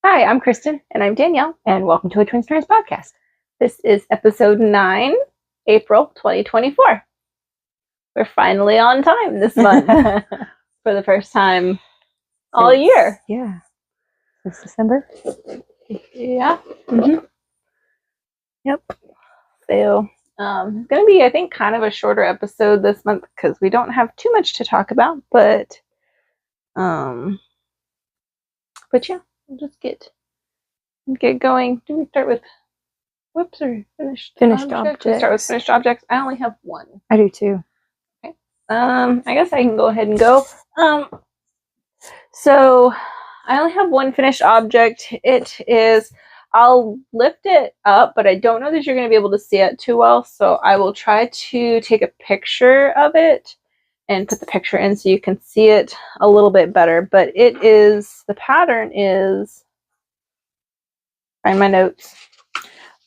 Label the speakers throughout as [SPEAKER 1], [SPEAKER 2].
[SPEAKER 1] Hi, I'm Kristen.
[SPEAKER 2] And I'm Danielle.
[SPEAKER 1] And welcome to a Twinstrands podcast. This is episode 9, April 2024. We're finally on time this month for the first time all year.
[SPEAKER 2] Yeah. Since December.
[SPEAKER 1] Yeah. Mm-hmm. Yep. So it's going to be, I think, kind of a shorter episode this month because we don't have too much to talk about. But yeah, we'll just get going. Do we start with whoops or finished objects? We start with finished objects. I only have one.
[SPEAKER 2] I do too.
[SPEAKER 1] Okay. I guess I can go ahead and go. So I only have one finished object. It is, I'll lift it up, but I don't know that you're going to be able to see it too well. So I will try to take a picture of it and put the picture in so you can see it a little bit better. But it is, the pattern is, find my notes,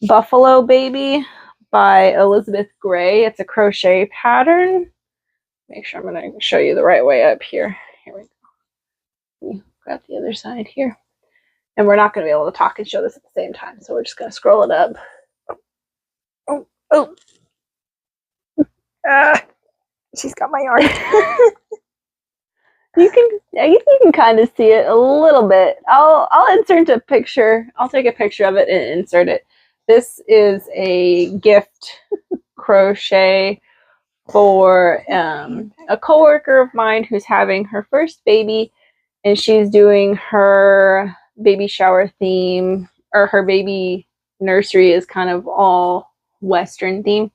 [SPEAKER 1] Buffalo Baby by Elizabeth Gray. It's a crochet pattern. Make sure I'm going to show you the right way up here. Here we go. Got the other side here. And we're not going to be able to talk and show this at the same time, so we're just going to scroll it up. Oh.
[SPEAKER 2] She's got my yarn.
[SPEAKER 1] I guess you can kind of see it a little bit. I'll insert a picture. I'll take a picture of it and insert it. This is a gift crochet for a coworker of mine who's having her first baby, and she's doing her baby shower theme, or her baby nursery is kind of all Western theme.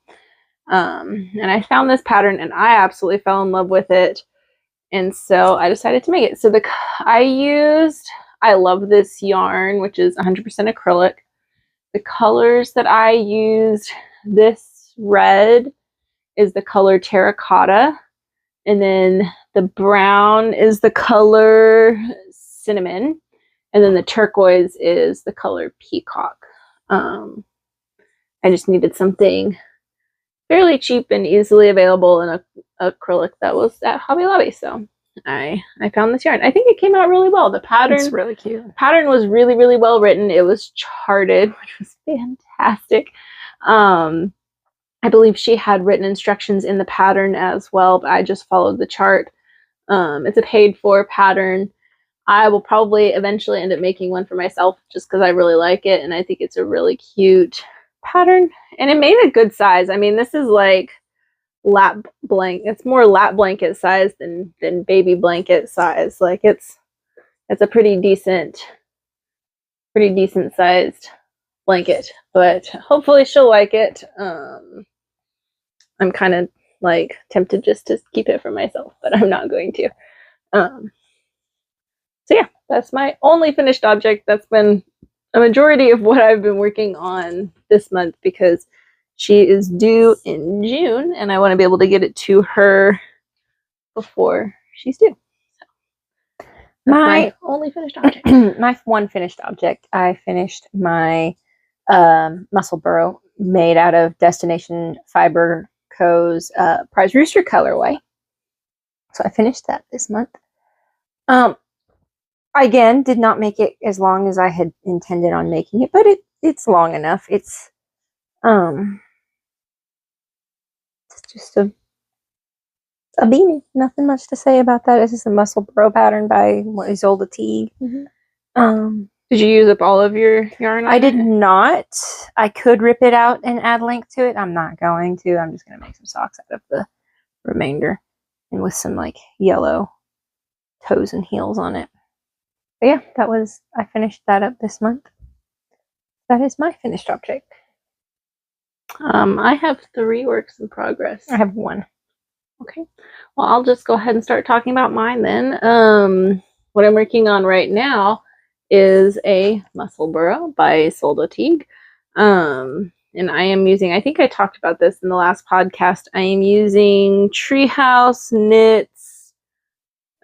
[SPEAKER 1] And I found this pattern and I absolutely fell in love with it. And so I decided to make it. So I love this yarn, which is 100% acrylic. The colors that I used, this red is the color terracotta. And then the brown is the color cinnamon. And then the turquoise is the color peacock. I just needed something fairly cheap and easily available in acrylic that was at Hobby Lobby. So I found this yarn. I think it came out really well. The pattern,
[SPEAKER 2] it's really cute.
[SPEAKER 1] The pattern was really, really well written. It was charted, which was fantastic. I believe she had written instructions in the pattern as well, but I just followed the chart. It's a paid for pattern. I will probably eventually end up making one for myself just because I really like it and I think it's a really cute pattern. And it made a good size. I mean, this is like lap blanket. It's more lap blanket size than baby blanket size. Like it's a pretty decent sized blanket, but hopefully she'll like it. I'm kind of like tempted just to keep it for myself, but I'm not going to. So yeah, that's my only finished object. That's been a majority of what I've been working on this month because she is due in June and I want to be able to get it to her before she's due. So my only finished object.
[SPEAKER 2] My one finished object. I finished my muscle burrow made out of Destination Fiber Co.'s Prize Rooster colorway. So I finished that this month. Again, did not make it as long as I had intended on making it, but it's long enough. It's just a beanie. Nothing much to say about that. This is a muscle burrow pattern by Isolde Teague.
[SPEAKER 1] Mm-hmm. Did you use up all of your yarn?
[SPEAKER 2] I did not. I could rip it out and add length to it. I'm not going to. I'm just going to make some socks out of the remainder and with some like yellow toes and heels on it. But yeah, I finished that up this month. That is my finished object.
[SPEAKER 1] I have 3 works in progress.
[SPEAKER 2] I have 1.
[SPEAKER 1] Okay. Well, I'll just go ahead and start talking about mine then. What I'm working on right now is a muscle burrow by Isolde Teague. And I am using, I think I talked about this in the last podcast, I am using Treehouse Knits.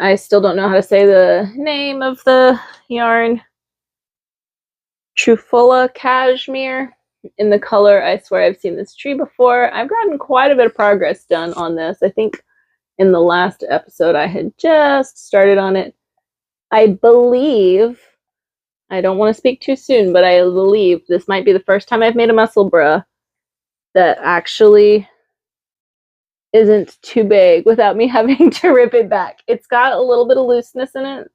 [SPEAKER 1] I still don't know how to say the name of the yarn. Truffula Cashmere in the color, I swear I've seen this tree before. I've gotten quite a bit of progress done on this. I think in the last episode I had just started on it. I believe I don't want to speak too soon, but I believe this might be the first time I've made a muscle bra that actually isn't too big without me having to rip it back. It's got a little bit of looseness in it,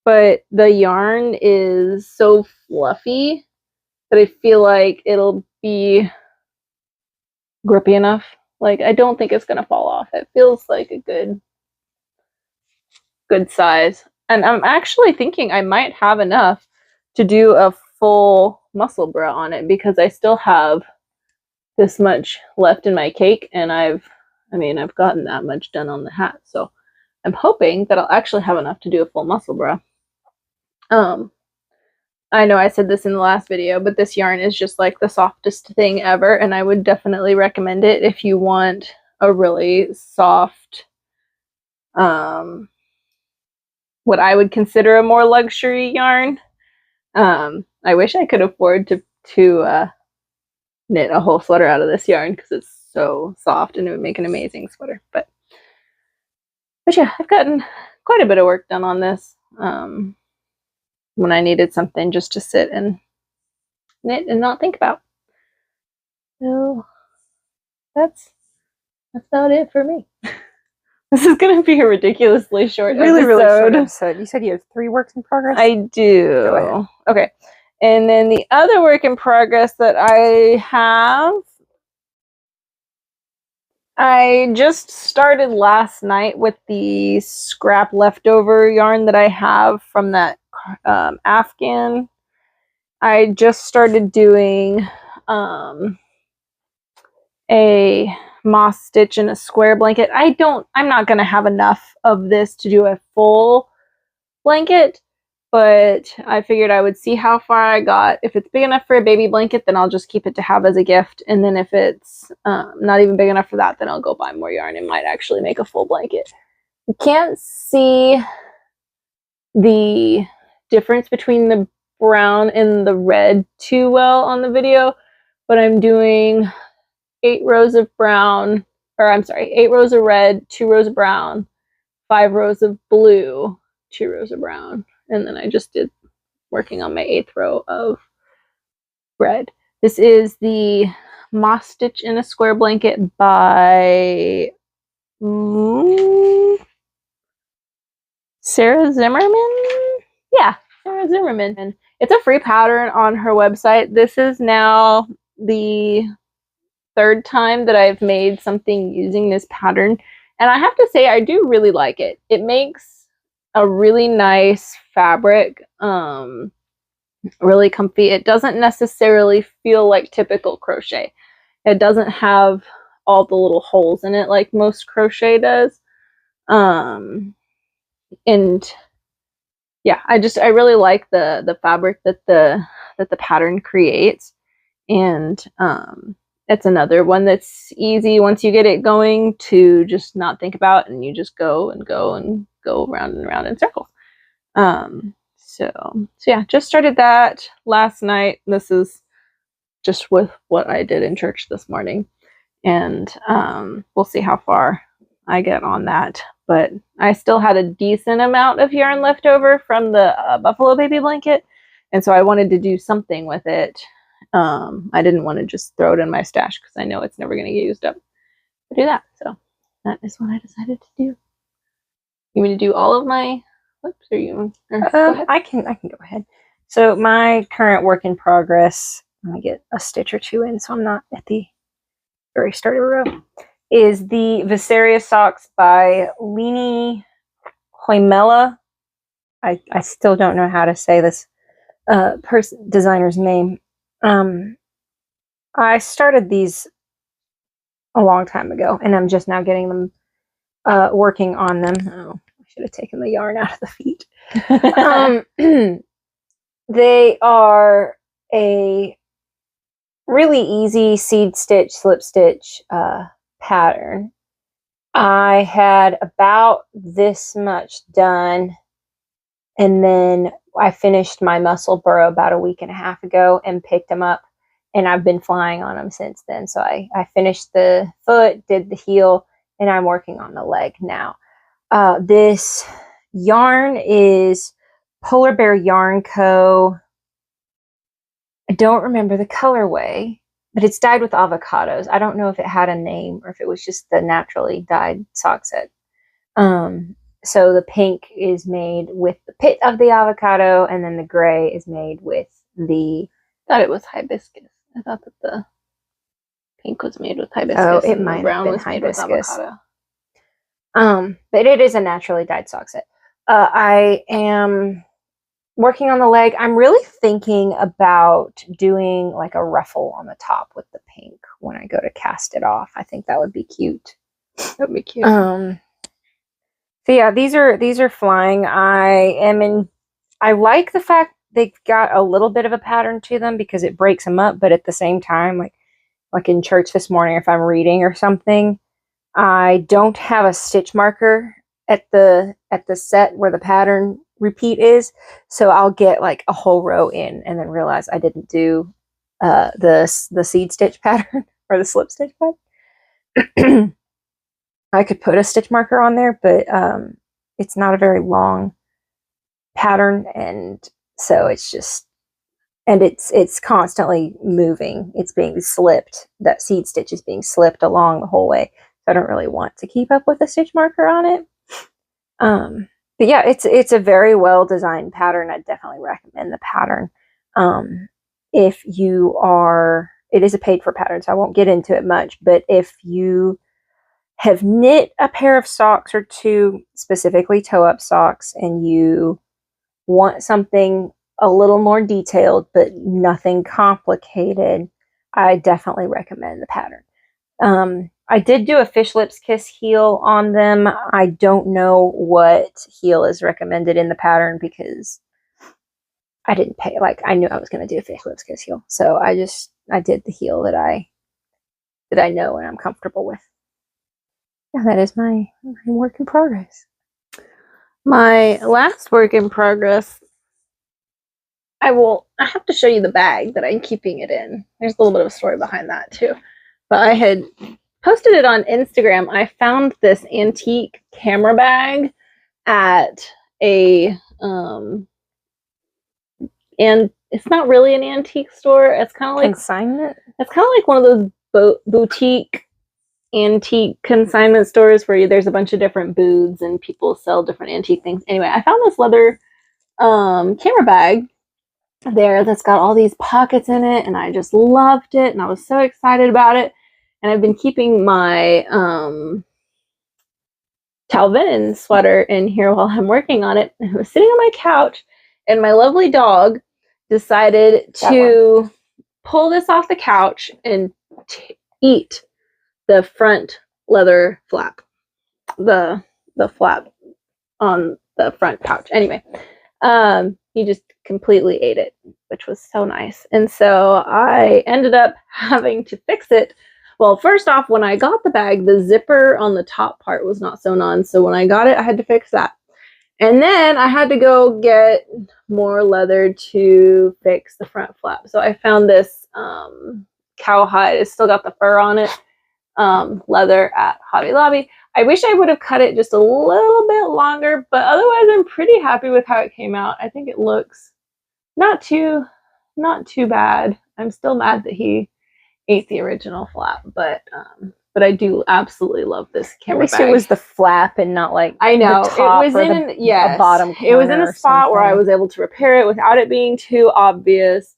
[SPEAKER 1] but the yarn is so fluffy that I feel like it'll be grippy enough. Like, I don't think it's gonna fall off. It feels like a good size. And I'm actually thinking I might have enough to do a full muscle bra on it because I still have this much left in my cake, and I've gotten that much done on the hat. So I'm hoping that I'll actually have enough to do a full muscle bra. I know I said this in the last video, but this yarn is just like the softest thing ever, and I would definitely recommend it if you want a really soft, what I would consider a more luxury yarn. I wish I could afford to knit a whole sweater out of this yarn because it's so soft and it would make an amazing sweater. But yeah, I've gotten quite a bit of work done on this. When I needed something just to sit and knit and not think about. So that's about it for me. This is going to be a ridiculously short
[SPEAKER 2] really short episode. You said you have 3 works in progress?
[SPEAKER 1] I do.
[SPEAKER 2] Go ahead.
[SPEAKER 1] Okay. And then the other work in progress that I have, I just started last night with the scrap leftover yarn that I have from that Afghan. I just started doing a moss stitch and a square blanket. I'm not going to have enough of this to do a full blanket, but I figured I would see how far I got. If it's big enough for a baby blanket, then I'll just keep it to have as a gift. And then if it's not even big enough for that, then I'll go buy more yarn and might actually make a full blanket. You can't see the difference between the brown and the red too well on the video, but I'm doing 8 rows of brown, or I'm sorry, 8 rows of red, 2 rows of brown, 5 rows of blue, 2 rows of brown, and then I just did working on my 8th row of red. This is the Moss Stitch in a Square Blanket by Sarah Zimmerman? Yeah, Sarah Zimmerman. And it's a free pattern on her website. This is now the 3rd time that I've made something using this pattern, and I have to say I do really like it. It makes a really nice fabric, really comfy. It doesn't necessarily feel like typical crochet. It doesn't have all the little holes in it like most crochet does. And yeah, I really like the fabric that the pattern creates. And it's another one that's easy once you get it going to just not think about, and you just go and go and go round and round in circles. So yeah, just started that last night. This is just with what I did in church this morning, and we'll see how far I get on that. But I still had a decent amount of yarn left over from the Buffalo Baby blanket, and so I wanted to do something with it. I didn't want to just throw it in my stash because I know it's never going to get used up to do that. So that is what I decided to do. You want me to do all of my? Whoops, are you?
[SPEAKER 2] I can go ahead. So my current work in progress, let me get a stitch or 2 in so I'm not at the very start of the row, is the Visaria socks by Leni Hoimela. I still don't know how to say this designer's name. I started these a long time ago, and I'm just now getting them working on them. Oh, I should have taken the yarn out of the feet. They are a really easy seed stitch, slip stitch pattern. I had about this much done, and then I finished my muscle burrow about a week and a half ago and picked them up, and I've been flying on them since then. So I finished the foot, did the heel, and I'm working on the leg now. This yarn is Polar Bear Yarn Co. I don't remember the colorway, but it's dyed with avocados. I don't know if it had a name or if it was just the naturally dyed sock set. So the pink is made with the pit of the avocado, and then the gray is made with the...
[SPEAKER 1] I thought it was hibiscus. I thought that the pink was made with hibiscus.
[SPEAKER 2] Oh, it
[SPEAKER 1] and
[SPEAKER 2] might
[SPEAKER 1] the brown
[SPEAKER 2] have been
[SPEAKER 1] was made with
[SPEAKER 2] hibiscus.
[SPEAKER 1] avocado.
[SPEAKER 2] But it is a naturally dyed sock set. I am working on the leg. I'm really thinking about doing like a ruffle on the top with the pink when I go to cast it off. I think that would be cute.
[SPEAKER 1] That would be cute.
[SPEAKER 2] So yeah, these are flying. I like the fact they've got a little bit of a pattern to them because it breaks them up, but at the same time, like in church this morning, if I'm reading or something, I don't have a stitch marker at the set where the pattern repeat is, so I'll get like a whole row in and then realize I didn't do the seed stitch pattern or the slip stitch pattern. I could put a stitch marker on there, but it's not a very long pattern, and so it's just, and it's constantly moving. It's being slipped. That seed stitch is being slipped along the whole way. So I don't really want to keep up with a stitch marker on it. But yeah, it's a very well designed pattern. I definitely recommend the pattern. If you are, it is a paid for pattern, so I won't get into it much, but if you have knit a pair of socks or two, specifically toe-up socks, and you want something a little more detailed but nothing complicated, I definitely recommend the pattern. I did do a Fish Lips Kiss heel on them. I don't know what heel is recommended in the pattern because I didn't pay. Like, I knew I was going to do a Fish Lips Kiss heel, so I did the heel that I know and I'm comfortable with. Yeah, that is my work in progress.
[SPEAKER 1] My last work in progress, I have to show you the bag that I'm keeping it in. There's a little bit of a story behind that too. But I had posted it on Instagram. I found this antique camera bag at a and it's not really an antique store. It's kind of like
[SPEAKER 2] consignment.
[SPEAKER 1] It's kind of like one of those boutique antique consignment stores where there's a bunch of different booths and people sell different antique things. Anyway, I found this leather camera bag there that's got all these pockets in it, and I just loved it, and I was so excited about it. And I've been keeping my Talvin sweater in here while I'm working on it. I was sitting on my couch, and my lovely dog decided to pull this off the couch and eat the front leather flap, the flap on the front pouch. Anyway, he just completely ate it, which was so nice. And so I ended up having to fix it. Well, first off, when I got the bag, the zipper on the top part was not sewn on. So when I got it, I had to fix that. And then I had to go get more leather to fix the front flap. So I found this cowhide. It's still got the fur on it. Leather at Hobby Lobby. I wish I would have cut it just a little bit longer, but otherwise I'm pretty happy with how it came out. I think it looks not too bad. I'm still mad that he ate the original flap, but I do absolutely love this camera bag.
[SPEAKER 2] At least it was the flap and not like
[SPEAKER 1] I know
[SPEAKER 2] the top, it was in
[SPEAKER 1] the
[SPEAKER 2] bottom corner.
[SPEAKER 1] It was in a spot where I was able to repair it without it being too obvious.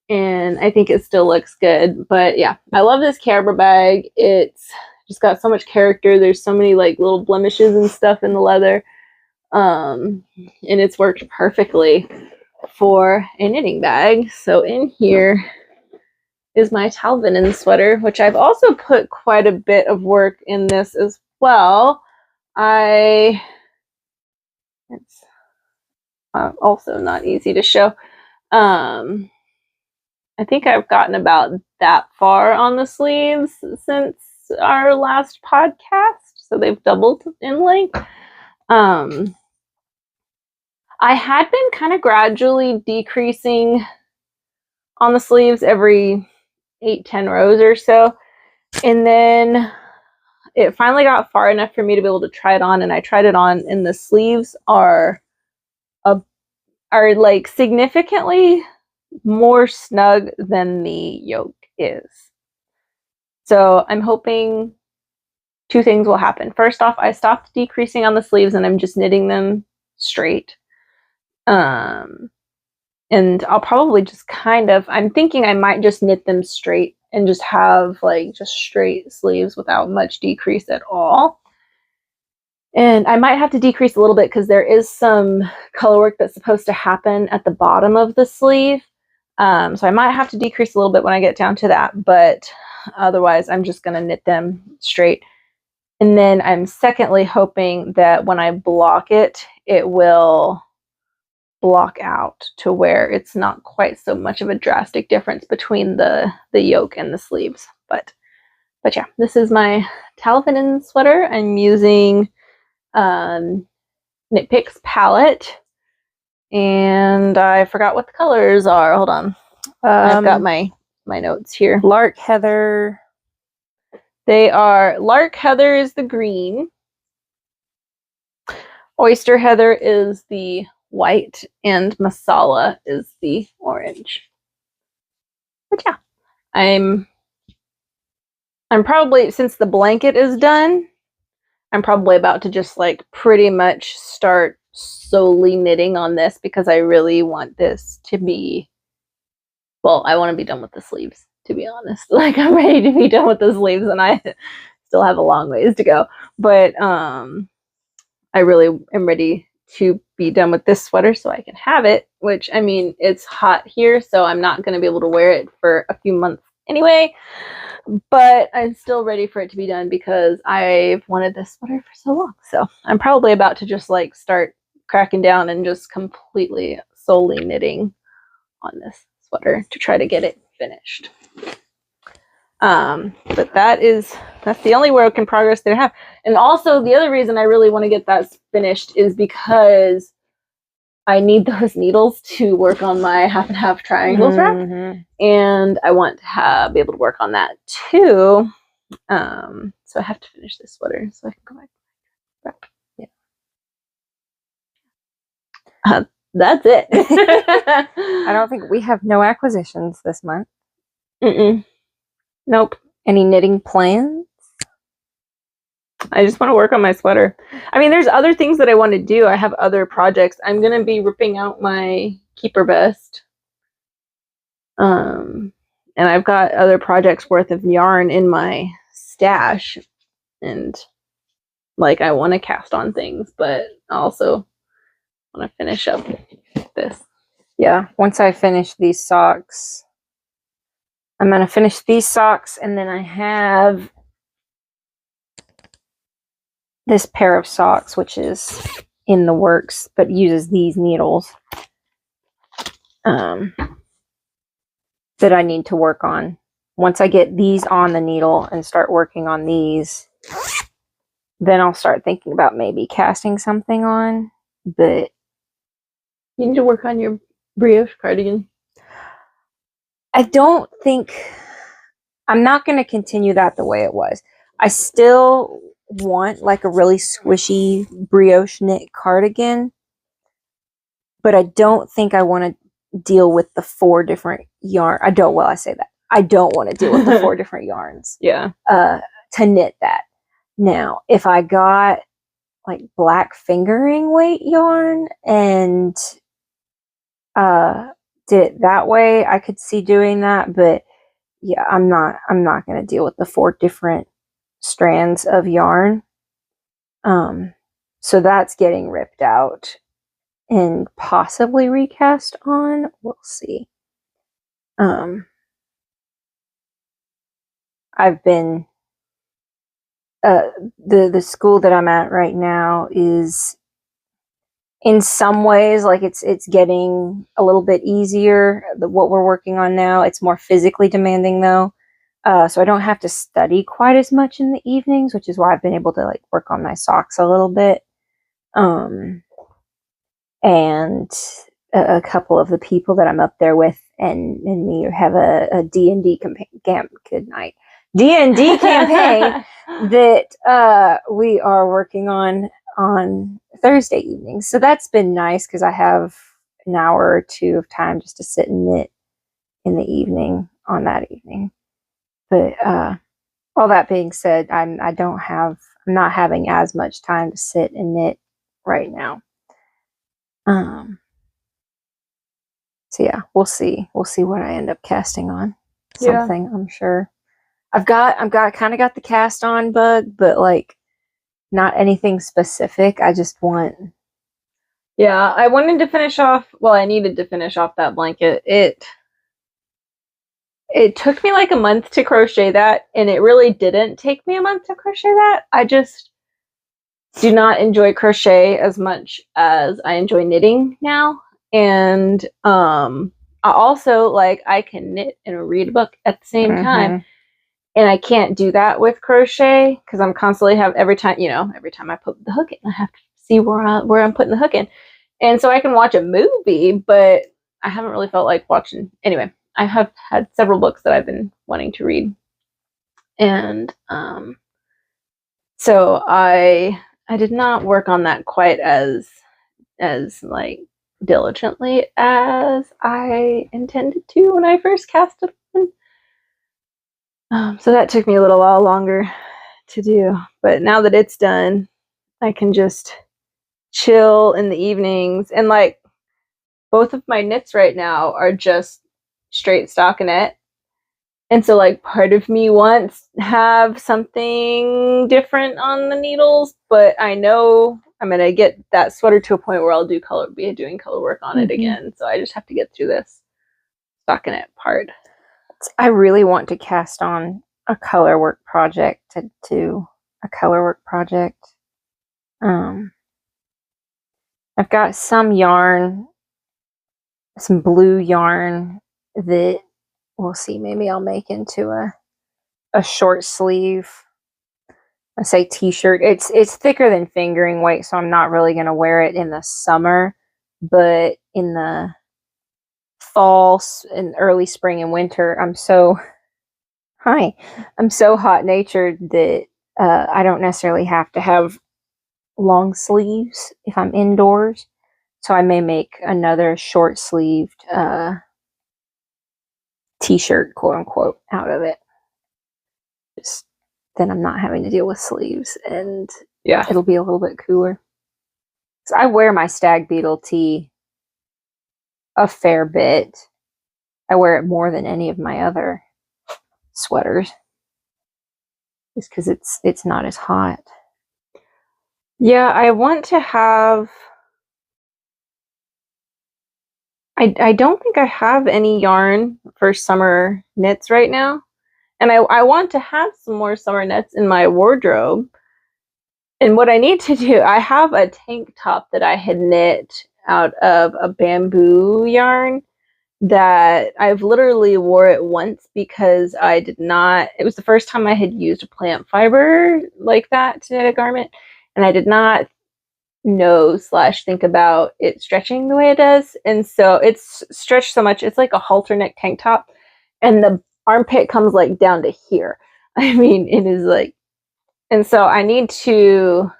[SPEAKER 1] And I think it still looks good. But yeah, I love this camera bag. It's just got so much character. There's so many like little blemishes and stuff in the leather. And it's worked perfectly for a knitting bag. So in here is my Talvin sweater, which I've also put quite a bit of work in this as well. It's also not easy to show. I think I've gotten about that far on the sleeves since our last podcast, so they've doubled in length. I had been kind of gradually decreasing on the sleeves every 8-10 rows or so, and then it finally got far enough for me to be able to try it on, and I tried it on, and the sleeves are are like significantly more snug than the yoke is. So I'm hoping two things will happen. First off, I stopped decreasing on the sleeves and I'm just knitting them straight. And I'll probably just I'm thinking I might just knit them straight and just have like just straight sleeves without much decrease at all. And I might have to decrease a little bit because there is some color work that's supposed to happen at the bottom of the sleeve. So I might have to decrease a little bit when I get down to that, but otherwise I'm just going to knit them straight. And then I'm secondly hoping that when I block it, it will block out to where it's not quite so much of a drastic difference between the yoke and the sleeves. But yeah, this is my Talafinin sweater. I'm using Knit Picks palette, and I forgot what the colors are. Hold on, I've got my notes here.
[SPEAKER 2] Lark Heather.
[SPEAKER 1] They are Lark Heather is the green, Oyster Heather is the white, and Masala is the orange. But yeah, I'm probably, since the blanket is done, I'm probably about to just like pretty much start solely knitting on this because I really want this to be, well, I want to be done with the sleeves, to be honest. Like I'm ready to be done with the sleeves and I still have a long ways to go. But I really am ready to be done with this sweater so I can have it, which, I mean, it's hot here, so I'm not going to be able to wear it for a few months anyway. But I'm still ready for it to be done because I've wanted this sweater for so long. So I'm probably about to just like start cracking down and just completely solely knitting on this sweater to try to get it finished. But that's the only work in progress that I have. And also the other reason I really want to get that finished is because I need those needles to work on my half and half triangles wrap, and I want to be able to work on that too. So I have to finish this sweater so I can go back. Yeah. That's it.
[SPEAKER 2] I don't think we have no acquisitions this month.
[SPEAKER 1] Nope.
[SPEAKER 2] Any knitting plans?
[SPEAKER 1] I just want to work on my sweater. I mean, there's other things that I want to do. I have other projects. I'm going to be ripping out my keeper vest. And I've got other projects worth of yarn in my stash. And like, I want to cast on things, but I also want to finish up this.
[SPEAKER 2] Yeah, once I finish these socks, I'm going to finish these socks, and then I have this pair of socks, which is in the works, but uses these needles that I need to work on. Once I get these on the needle and start working on these, then I'll start thinking about maybe casting something on. But
[SPEAKER 1] you need to work on your brioche cardigan.
[SPEAKER 2] I don't think, I'm not going to continue that the way it was. I still want like a really squishy brioche knit cardigan, but I don't think I want to deal with the 4 different yarn. I don't want to deal with the 4 different yarns.
[SPEAKER 1] Yeah.
[SPEAKER 2] To knit that. Now, if I got like black fingering weight yarn and did it that way, I could see doing that, but yeah, I'm not going to deal with the 4 different strands of yarn. So that's getting ripped out and possibly recast on. We'll see. I've been the school that I'm at right now is in some ways like it's getting a little bit easier. What we're working on now, it's more physically demanding though. So I don't have to study quite as much in the evenings, which is why I've been able to like work on my socks a little bit. And a couple of the people that I'm up there with and me have a D&D campaign. Good night. D&D campaign that we are working on Thursday evenings. So that's been nice because I have an hour or two of time just to sit and knit in the evening on that evening. But all that being said, I'm not having as much time to sit and knit right now. So yeah, we'll see what I end up casting on. Something, I'm sure. I've kind of got the cast on bug, but like not anything specific. I just want.
[SPEAKER 1] Yeah, I wanted to finish off. Well, I needed to finish off that blanket. It took me like a month to crochet that, and it really didn't take me a month to crochet that. I just do not enjoy crochet as much as I enjoy knitting now. And I also like I can knit and read a book at the same time. And I can't do that with crochet because I'm constantly every time I put the hook in, I have to see where I'm putting the hook in. And so I can watch a movie, but I haven't really felt like watching. Anyway, I have had several books that I've been wanting to read. And so I did not work on that quite as like diligently as I intended to when I first cast it. So that took me a little while longer to do. But now that it's done, I can just chill in the evenings. And like both of my knits right now are just straight stockinette. And so like part of me wants to have something different on the needles, but I know I'm going to get that sweater to a point where I'll be doing color work on it again. So I just have to get through this stockinette part.
[SPEAKER 2] I really want to cast on a color work project to do a color work project. I've got some yarn, some blue yarn that we'll see. Maybe I'll make into a short sleeve. I say t-shirt. It's thicker than fingering weight, so I'm not really going to wear it in the summer, but in the fall and early spring and winter, I'm so hot-natured that I don't necessarily have to have long sleeves if I'm indoors. So I may make another short-sleeved t-shirt, quote-unquote, out of it. Just then I'm not having to deal with sleeves, and it'll be a little bit cooler. So I wear my Stag Beetle tee a fair bit. I wear it more than any of my other sweaters, just because it's not as hot.
[SPEAKER 1] Yeah, I want to have. I don't think I have any yarn for summer knits right now, and I want to have some more summer knits in my wardrobe. And what I need to do, I have a tank top that I had knit out of a bamboo yarn that I've literally wore it once because it was the first time I had used a plant fiber like that to knit a garment, and I did not know/think about it stretching the way it does. And so it's stretched so much, it's like a halter neck tank top, and the armpit comes like down to here. I mean, it is like, and so I need to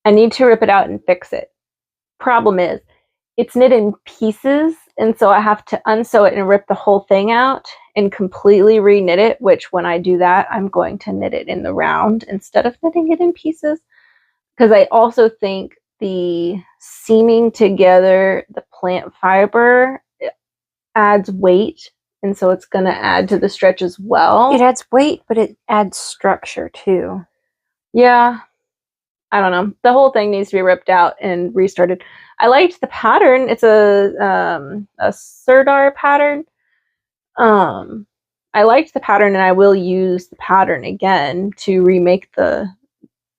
[SPEAKER 1] rip it out and fix it. Problem is, it's knit in pieces, and so I have to unsew it and rip the whole thing out and completely re-knit it, which when I do that, I'm going to knit it in the round instead of knitting it in pieces. Because I also think the seaming together the plant fiber adds weight, and so it's going to add to the stretch as well.
[SPEAKER 2] It adds weight, but it adds structure too.
[SPEAKER 1] Yeah. I don't know. The whole thing needs to be ripped out and restarted. I liked the pattern. It's a Serdar pattern. I liked the pattern, and I will use the pattern again to remake the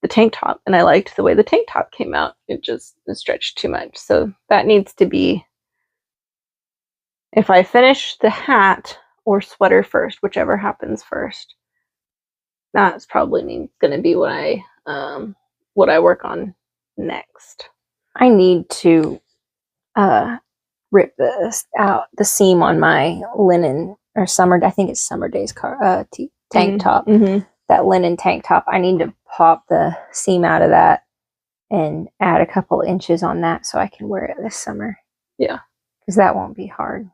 [SPEAKER 1] tank top. And I liked the way the tank top came out. It just stretched too much. So that needs to be, if I finish the hat or sweater first, whichever happens first, that's probably going to be what I work on next.
[SPEAKER 2] I need to rip this out, the seam on my linen or summer, I think it's Summer Days tank top. That linen tank top. I need to pop the seam out of that and add a couple inches on that so I can wear it this summer.
[SPEAKER 1] Yeah.
[SPEAKER 2] Because that won't be hard.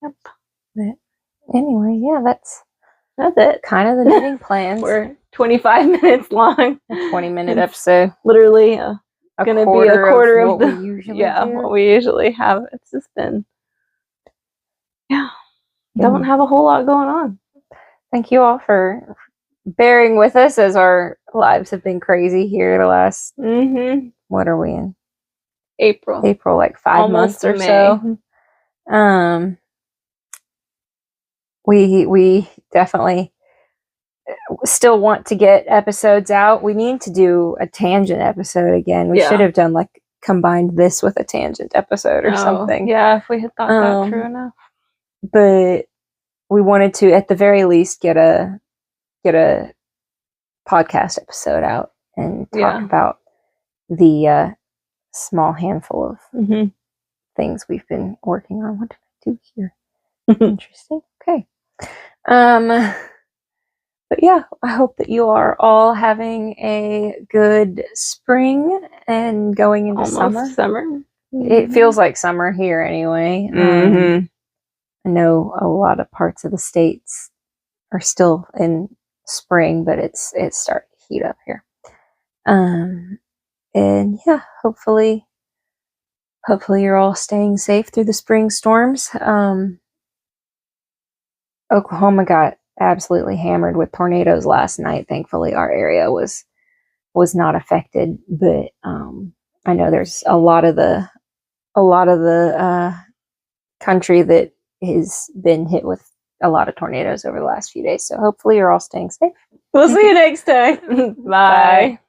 [SPEAKER 1] Yep.
[SPEAKER 2] But anyway, yeah, that's
[SPEAKER 1] it.
[SPEAKER 2] Kind of the knitting plans.
[SPEAKER 1] We're 25 minutes long.
[SPEAKER 2] A 20-minute episode.
[SPEAKER 1] Literally
[SPEAKER 2] going
[SPEAKER 1] to be a quarter of
[SPEAKER 2] what we usually do.
[SPEAKER 1] what we usually have. It's just been, don't have a whole lot going on.
[SPEAKER 2] Thank you all for bearing with us as our lives have been crazy here the last, what are we in?
[SPEAKER 1] April,
[SPEAKER 2] like 5
[SPEAKER 1] almost
[SPEAKER 2] months or
[SPEAKER 1] May.
[SPEAKER 2] So. We definitely still want to get episodes out. We need to do a tangent episode again. We should have done like combined this with a tangent episode or something.
[SPEAKER 1] Yeah, if we had thought that through enough.
[SPEAKER 2] But we wanted to at the very least get a podcast episode out and talk about the small handful of things we've been working on. What did I do here? Interesting. Okay. But yeah, I hope that you are all having a good spring and going into summer. It feels like summer here anyway. I know a lot of parts of the States are still in spring, but it's starting to heat up here. And yeah, hopefully you're all staying safe through the spring storms. Oklahoma got absolutely hammered with tornadoes last night. Thankfully, our area was not affected, but I know there's a lot of the country that has been hit with a lot of tornadoes over the last few days. So hopefully you're all staying safe.
[SPEAKER 1] We'll see you next time. Bye.